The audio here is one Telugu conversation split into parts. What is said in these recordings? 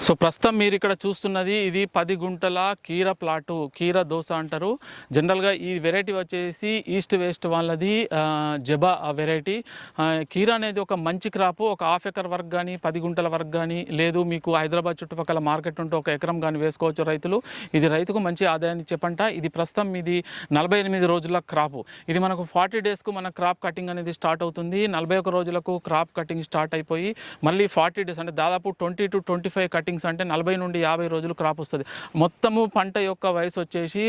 సో ప్రస్తుతం మీరు ఇక్కడ చూస్తున్నది ఇది 10 గుంటల కీర ప్లాటు, కీర దోస అంటారు. జనరల్గా ఈ వెరైటీ వచ్చేసి ఈస్ట్ వెస్ట్ వాళ్ళది జబా వెరైటీ. కీర అనేది ఒక మంచి క్రాపు. ఒక హాఫ్ ఎకర్ వరకు కానీ 10 గుంటల వరకు కానీ, లేదు మీకు హైదరాబాద్ చుట్టుపక్కల మార్కెట్ ఉంటే ఒక ఎకరం కానీ వేసుకోవచ్చు రైతులు. ఇది రైతుకు మంచి ఆదాయాన్ని చెప్పంట. ఇది ప్రస్తుతం ఇది 48 రోజుల క్రాపు. ఇది మనకు 40 డేస్కు మన క్రాప్ కటింగ్ అనేది స్టార్ట్ అవుతుంది. 41 రోజులకు క్రాప్ కటింగ్ స్టార్ట్ అయిపోయి మళ్ళీ 40 డేస్ అంటే దాదాపు 20 to 25 కటింగ్స్ అంటే 40 నుండి 50 రోజులు క్రాప్ వస్తుంది. మొత్తము పంట యొక్క వయసు వచ్చేసి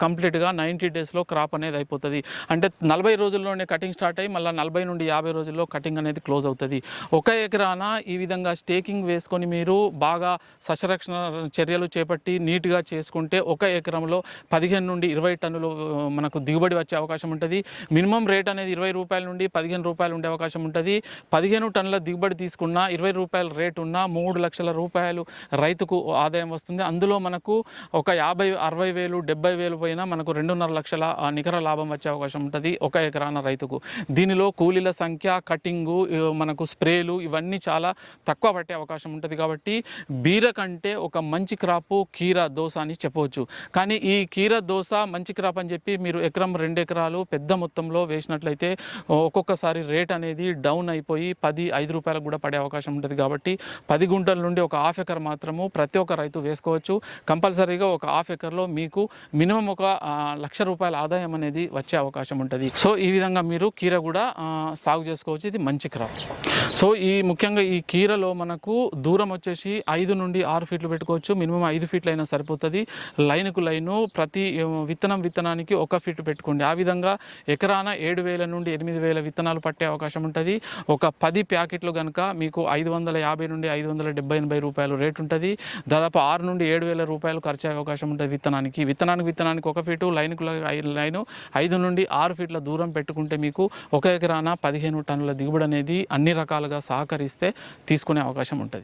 కంప్లీట్గా 90 డేస్లో క్రాప్ అనేది అయిపోతుంది. అంటే 40 రోజుల్లోనే కటింగ్ స్టార్ట్ అయ్యి మళ్ళీ 40 నుండి 50 రోజుల్లో కటింగ్ అనేది క్లోజ్ అవుతుంది. ఒక ఎకరాన ఈ విధంగా స్టేకింగ్ వేసుకొని మీరు బాగా సస్యరక్షణ చర్యలు చేపట్టి నీట్గా చేసుకుంటే ఒక ఎకరంలో 15 నుండి 20 టన్నులు మనకు దిగుబడి వచ్చే అవకాశం ఉంటుంది. మినిమం రేట్ అనేది 20 రూపాయల నుండి 15 రూపాయలు ఉండే అవకాశం ఉంటుంది. 15 టన్నుల దిగుబడి తీసుకున్న 20 రూపాయల రేటు ఉన్న 3 లక్షల రూపాయలు రైతుకు ఆదాయం వస్తుంది. అందులో మనకు ఒక 50-60 వేలు 70 వేలు పోయినా మనకు 2.5 లక్షల నికర లాభం వచ్చే అవకాశం ఉంటుంది ఒక ఎకరాన రైతుకు. దీనిలో కూలీల సంఖ్య, కటింగు, మనకు స్ప్రేలు ఇవన్నీ చాలా తక్కువ పట్టే అవకాశం ఉంటుంది. కాబట్టి బీర కంటే ఒక మంచి క్రాపు కీర దోస అని చెప్పవచ్చు. కానీ ఈ కీర దోస మంచి క్రాప్ అని చెప్పి మీరు ఎకరం 2 ఎకరాలు పెద్ద మొత్తంలో వేసినట్లయితే ఒక్కొక్కసారి రేట్ అనేది డౌన్ అయిపోయి 10-5 రూపాయలకు కూడా పడే అవకాశం ఉంటుంది. కాబట్టి 10 గుంటల నుండి ఒక హాఫ్ ఎకర్ మాత్రము ప్రతి ఒక్క రైతు వేసుకోవచ్చు. కంపల్సరీగా ఒక హాఫ్ ఎకర్లో మీకు మినిమం ఒక 1,00,000 రూపాయల ఆదాయం అనేది వచ్చే అవకాశం ఉంటుంది. సో ఈ విధంగా మీరు కీర కూడా సాగు చేసుకోవచ్చు. ఇది మంచి క్రాప్. సో ముఖ్యంగా ఈ కీరలో మనకు దూరం వచ్చేసి 5 నుండి 6 ఫీట్లు పెట్టుకోవచ్చు. మినిమం 5 ఫీట్లు అయినా సరిపోతుంది. లైన్కు లైను ప్రతి విత్తనానికి 1 ఫీట్ పెట్టుకోండి. ఆ విధంగా ఎకరాన 7,000 నుండి 8,000 విత్తనాలు పట్టే అవకాశం ఉంటుంది. ఒక 10 ప్యాకెట్లు కనుక మీకు 550 నుండి 570-80 రూపాయలు రేట్ ఉంటుంది. దాదాపు 6 నుండి 7,000 రూపాయలు ఖర్చు అయ్యే అవకాశం ఉంటుంది విత్తనానికి 1 ఫీటు, లైన్కు లైను 5 నుండి 6 ఫీట్ల దూరం పెట్టుకుంటే మీకు ఒక ఎకరాన 15 టన్నుల దిగుబడి అనేది అన్ని రకాలుగా సహకరిస్తే తీసుకునే అవకాశం ఉంటుంది.